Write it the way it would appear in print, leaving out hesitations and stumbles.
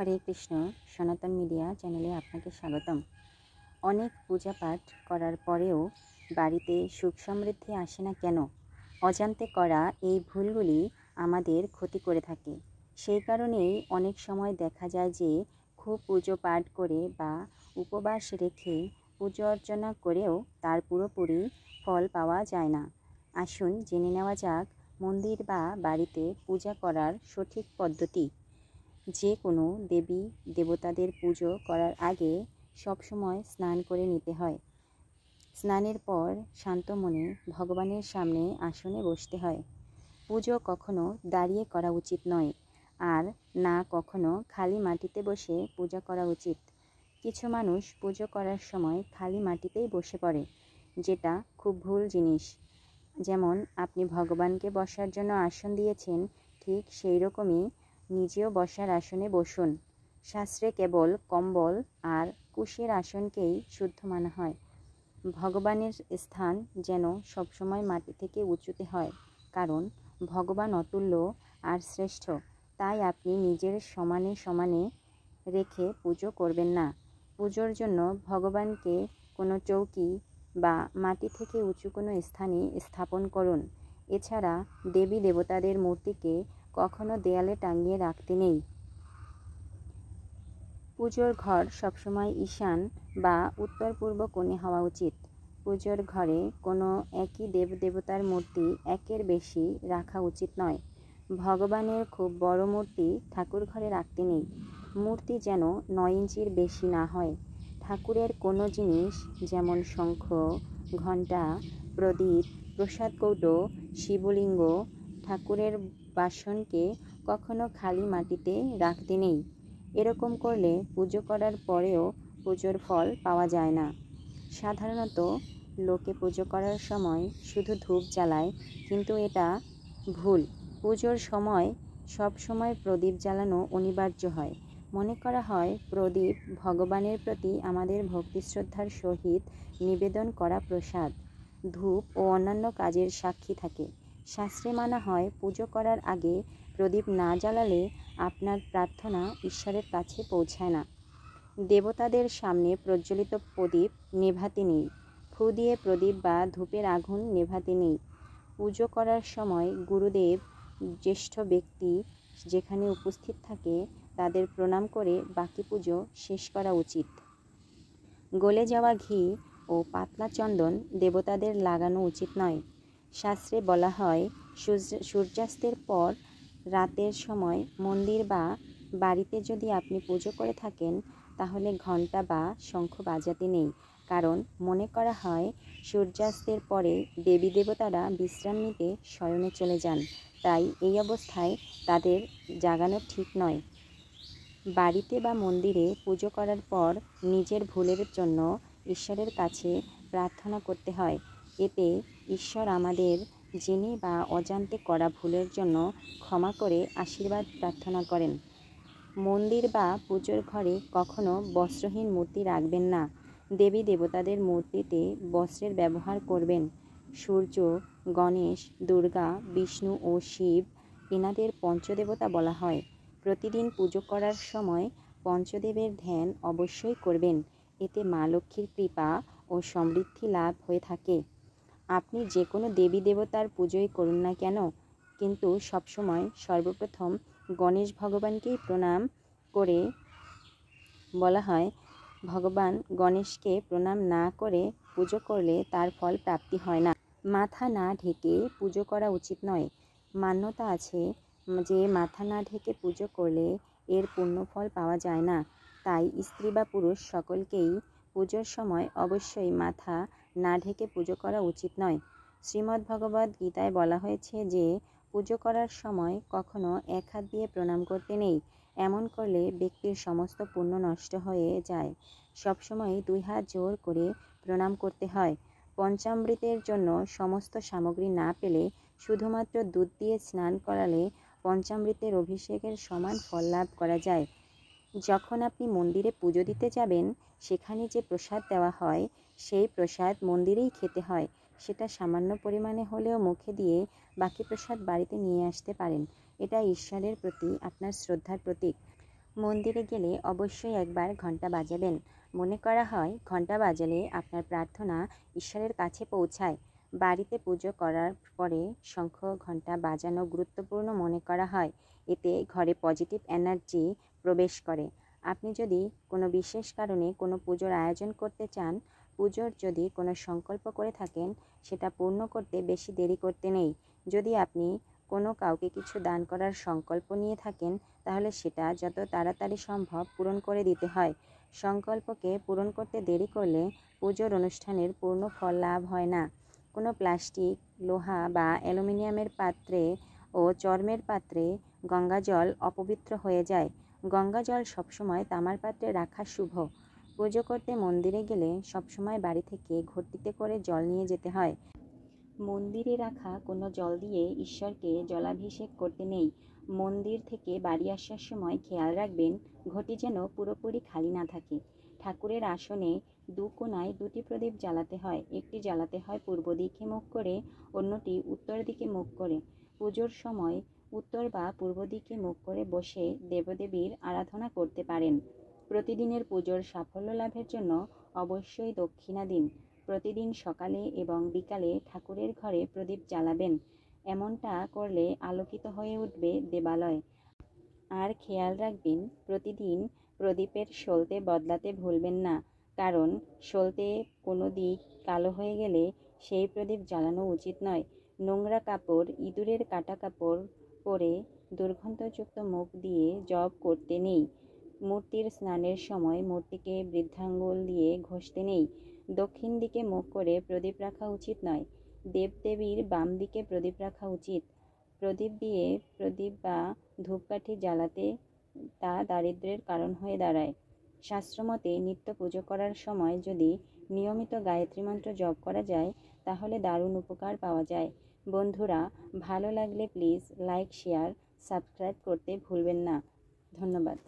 হরে কৃষ্ণ। সনাতন মিডিয়া চ্যানেলে আপনাকে স্বাগতম। অনেক পূজা পাঠ করার পরেও বাড়িতে সুখ সমৃদ্ধি আসে না কেন? অজান্তে করা এই ভুলগুলি আমাদের ক্ষতি করে থাকে। সেই কারণেই অনেক সময় দেখা যায় যে খুব পুজো পাঠ করে বা উপবাস রেখে পুজো অর্চনা করেও তার পুরোপুরি ফল পাওয়া যায় না। আসুন জেনে নেওয়া যাক মন্দির বা বাড়িতে পূজা করার সঠিক পদ্ধতি। যে কোনো দেবী দেবতাদের পুজো করার আগে সবসময় স্নান করে নিতে হয়। স্নানের পর শান্ত মনে ভগবানের সামনে আসনে বসতে হয়। পুজো কখনো দাঁড়িয়ে করা উচিত নয়, আর না কখনো খালি মাটিতে বসে পূজা করা উচিত। কিছু মানুষ পুজো করার সময় খালি মাটিতেই বসে পড়ে, যেটা খুব ভুল জিনিস। যেমন আপনি ভগবানকে বসার জন্য আসন দিয়েছেন, ঠিক সেই রকমই নিজেও বসার আসনে বসুন। শাস্ত্রে কেবল কম্বল আর কুশের আসনকেই শুদ্ধ মানা হয়। ভগবানের স্থান যেন সবসময় মাটি থেকে উঁচুতে হয়, কারণ ভগবান অতুল্য আর শ্রেষ্ঠ। তাই আপনি নিজের সমানে সমানে রেখে পুজো করবেন না। পুজোর জন্য ভগবানকে কোনো চৌকি বা মাটি থেকে উঁচু কোনো স্থানে স্থাপন করুন। এছাড়া দেবী দেবতাদের মূর্তিকে কখনো দেয়ালে টাঙিয়ে রাখতে নেই। পুজোর ঘর সবসময় ঈশান বা উত্তর পূর্ব কোণে হওয়া উচিত। পুজোর ঘরে কোনো একই দেবদেবতার মূর্তি একের বেশি রাখা উচিত নয়। ভগবানের খুব বড় মূর্তি ঠাকুর ঘরে রাখতে নেই। মূর্তি যেন 9 ইঞ্চির বেশি না হয়। ঠাকুরের কোনো জিনিস যেমন শঙ্খ, ঘণ্টা, প্রদীপ, প্রসাদ কৌটো, শিবলিঙ্গ, ঠাকুরের বাসনকে কখনো খালি মাটিতে রাখতে নেই। এরকম করলে পুজো করার পরেও পুজোর ফল পাওয়া যায় না। সাধারণত লোকে পুজো করার সময় শুধু ধূপ জ্বালায়, কিন্তু এটা ভুল। পুজোর সময় সব সময় প্রদীপ জ্বালানো অনিবার্য হয়। মনে করা হয় প্রদীপ ভগবানের প্রতি আমাদের ভক্তি শ্রদ্ধার সহিত নিবেদন করা প্রসাদ। ধূপ ও অন্যান্য কাজের সাক্ষী থাকে। শাস্ত্রে মানা হয় পুজো করার আগে প্রদীপ না জ্বালালে আপনার প্রার্থনা ঈশ্বরের কাছে পৌঁছায় না। দেবতাদের সামনে প্রজ্বলিত প্রদীপ নেভাতে নেই। ফু দিয়ে প্রদীপ বা ধূপের আগুন নেভাতে নেই। পুজো করার সময় গুরুদেব, জ্যেষ্ঠ ব্যক্তি যেখানে উপস্থিত থাকে তাদের প্রণাম করে বাকি পুজো শেষ করা উচিত। গলে যাওয়া ঘি ও পাতলা চন্দন দেবতাদের লাগানো উচিত নয়। শাস্ত্রে বলা হয় সূর্যাস্তের পর রাতের সময় মন্দির বা বাড়িতে যদি আপনি পুজো করে থাকেন, তাহলে ঘণ্টা বা শঙ্খ বাজাতে নেই, কারণ মনে করা হয় সূর্যাস্তের পরে দেবী দেবতারা বিশ্রাম নিতে শয়নে চলে যান। তাই এই অবস্থায় তাদের জাগানো ঠিক নয়। বাড়িতে বা মন্দিরে পুজো করার পর নিজের ভুলের জন্য ঈশ্বরের কাছে প্রার্থনা করতে হয়। এতে ঈশ্বর আমাদের জেনে বা অজান্তে করা ভুলের জন্য ক্ষমা করে আশীর্বাদ প্রার্থনা করেন। মন্দির বা পুজোর ঘরে কখনো বস্ত্রহীন মূর্তি রাখবেন না। দেবী দেবতাদের মূর্তিতে বস্ত্রের ব্যবহার করবেন। সূর্য, গণেশ, দুর্গা, বিষ্ণু ও শিব এনাদের পঞ্চদেবতা বলা হয়। প্রতিদিন পুজো করার সময় পঞ্চদেবের ধ্যান অবশ্যই করবেন। এতে মা লক্ষ্মীর কৃপা ও সমৃদ্ধি লাভ হয়ে থাকে। আপনি যে কোনো দেবী দেবতার পুজোই করুন না কেন, কিন্তু সবসময় সর্বপ্রথম গণেশ ভগবানকেই প্রণাম করে। বলা হয় ভগবান গণেশকে প্রণাম না করে পুজো করলে তার ফল প্রাপ্তি হয় না। মাথা না ঢেকে পুজো করা উচিত নয়। মান্যতা আছে যে মাথা না ঢেকে পুজো করলে এর পুণ্যফল পাওয়া যায় না। তাই স্ত্রী বা পুরুষ সকলকেই পুজোর সময় অবশ্যই মাথা না ঢেকে পুজো করা উচিত নয়। শ্রীমদ্ ভগবদ্ গীতায় বলা হয়েছে যে পুজো করার সময় কখনো এক হাত দিয়ে প্রণাম করতে নেই। এমন করলে ব্যক্তির সমস্ত পুণ্য নষ্ট হয়ে যায়। সবসময় 2 হাত জোর করে প্রণাম করতে হয়। পঞ্চামৃতের জন্য সমস্ত সামগ্রী না পেলে শুধুমাত্র দুধ দিয়ে স্নান করালে পঞ্চামৃতের অভিষেকের সমান ফল লাভ করা যায়। যখন আপনি মন্দিরে পুজো দিতে যাবেন, সেখানে যে প্রসাদ দেওয়া হয় সেই প্রসাদ মন্দিরেই খেতে হয়। সেটা সামান্য পরিমাণে হলেও মুখে দিয়ে বাকি প্রসাদ বাড়িতে নিয়ে আসতে পারেন। এটা ঈশ্বরের প্রতি আপনার শ্রদ্ধার প্রতীক। মন্দিরে গেলে অবশ্যই একবার ঘণ্টা বাজাবেন। মনে করা হয় ঘণ্টা বাজালে আপনার প্রার্থনা ঈশ্বরের কাছে পৌঁছায়। বাড়িতে পুজো করার পরে শঙ্খ ঘণ্টা বাজানো গুরুত্বপূর্ণ মনে করা হয়। এতে ঘরে পজিটিভ এনার্জি প্রবেশ করে। আপনি যদি কোনো বিশেষ কারণে কোনো পুজোর আয়োজন করতে চান, পুজোর যদি কোনো সংকল্প করে থাকেন, সেটা পূর্ণ করতে বেশি দেরি করতে নেই। যদি আপনি কোনো কাউকে কিছু দান করার সংকল্প নিয়ে থাকেন, তাহলে সেটা যত তাড়াতাড়ি সম্ভব পূরণ করে দিতে হয়। সংকল্পকে পূরণ করতে দেরি করলে পুজোর অনুষ্ঠানের পূর্ণ ফল লাভ হয় না। কোনো প্লাস্টিক, লোহা বা অ্যালুমিনিয়ামের পাত্রে ও চর্মের পাত্রে গঙ্গাজল অপবিত্র হয়ে যায়। গঙ্গাজল সবসময় তামার পাত্রে রাখা শুভ। পুজো করতে মন্দিরে গেলে সবসময় বাড়ি থেকে ঘটিতে করে জল নিয়ে যেতে হয়। মন্দিরে রাখা কোনো জল দিয়ে ঈশ্বরকে জলাভিষেক করতে নেই। মন্দির থেকে বাড়ি আসার সময় খেয়াল রাখবেন ঘটি যেন পুরোপুরি খালি না থাকে। ঠাকুরের আসনে দু কোণায় দুটি প্রদীপ জ্বালাতে হয়। একটি জ্বালাতে হয় পূর্ব দিকে মুখ করে, অন্যটি উত্তর দিকে মুখ করে। পুজোর সময় উত্তর বা পূর্ব দিকে মুখ করে বসে দেবদেবীর আরাধনা করতে পারেন। প্রতিদিনের পুজোর সাফল্য লাভের জন্য অবশ্যই দক্ষিণা দিন। প্রতিদিন সকালে এবং বিকালে ঠাকুরের ঘরে প্রদীপ জ্বালাবেন। এমনটা করলে আলোকিত হয়ে উঠবে দেবালয়। আর খেয়াল রাখবেন প্রতিদিন প্রদীপের সলতে বদলাতে ভুলবেন না, কারণ সলতে কোনো দিক কালো হয়ে গেলে সেই প্রদীপ জ্বালানো উচিত নয়। নোংরা কাপড়, ইঁদুরের কাটা কাপড় পরে দুর্গন্ধযুক্ত মুখ দিয়ে জপ করতে নেই। মূর্তির স্নানের সময় মূর্তিকে বৃদ্ধাঙ্গুল দিয়ে ঘষতে নেই। দক্ষিণ দিকে মুখ করে প্রদীপ রাখা উচিত নয়। দেবদেবীর বাম দিকে প্রদীপ রাখা উচিত। প্রদীপ দিয়ে প্রদীপ বা ধূপকাঠি জ্বালাতে তা দারিদ্র্যের কারণ হয়ে দাঁড়ায়। শাস্ত্রমতে নিত্য পুজো করার সময় যদি নিয়মিত গায়ত্রী মন্ত্র জপ করা যায়, তাহলে দারুণ উপকার পাওয়া যায়। বন্ধুরা, ভালো লাগলে প্লিজ লাইক, শেয়ার, সাবস্ক্রাইব করতে ভুলবেন না। ধন্যবাদ।